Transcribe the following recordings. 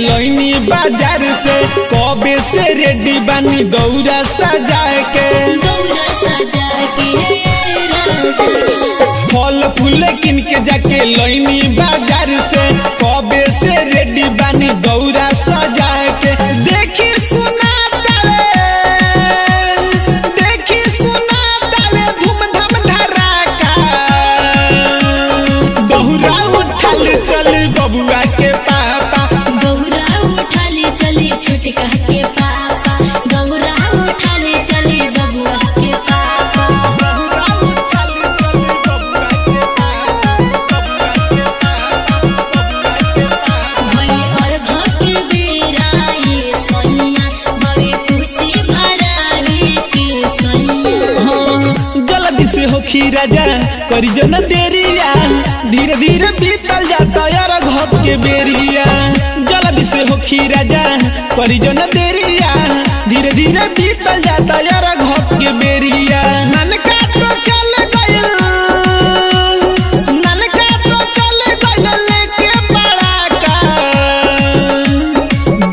लोइनी बाजार से कबे से रेडी बानी दौरा सजा के फल फूल किन के जाके लोइनी बाजार से कबे से रेडी बानी दौरा सजा के देखी सुना धूमधाम धड़ाका बहुरा उठाली चली बबुआ के पापा छोटका के पापा गौरा उठाले चले बबुआ के पापा भई और भके बेराए सोनिया बवे खुशी भरावे के सोनिया जल्दी से हो राजा करी जो न देरिया धीरे धीरे बीतल जाता यार घोप के बेरिया जल्दी से हो राजा करी जो न देरिया धीरे धीरे बीतल जाता यार घोप के बेरिया ननका तो चल गइल लेके पड़ाका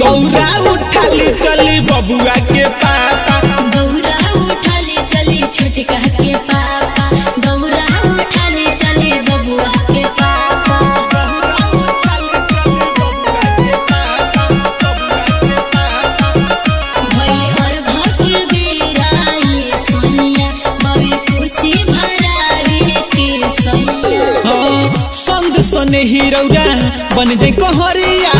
दौरा उठाली चली बबुआ के पापा गौरा उठाले चले छोटका के पापा गौरा उठाले चले बबुआ के पापा भई और भके बेराए सोनिया बवे खुशी भरावे के सोनिया संद सने हीरौरा बन जाए कहरिया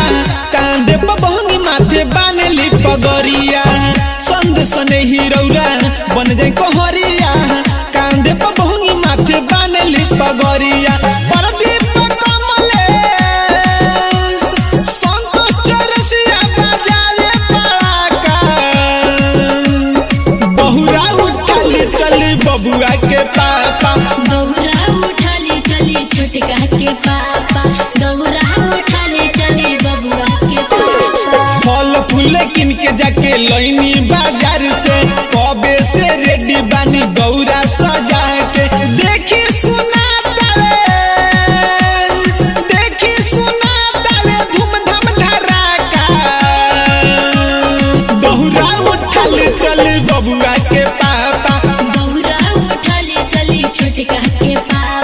कांदे पबंगी माथे बानली पगरिया संद सने हीरौरा बन जाए कहरिया कांदे पबंगी माथे बानली पगरिया प्रदीप कमलेश संतोष चौरसिया बजावे पड़ाका बहुरा उठाली चली बबुआ के पापा गौरा उठाले चले छोटका के पापा गौरा उठाले चले बबुआ के पापा फल फूल किन के जाके लोइनी बाजार से कबे से रेडी बानी दौरा सजा के देखी सुना धूमधाम धड़ाका बहुरा उठाली चली बबुआ के पापा गौरा उठाले चले छोटका के पापा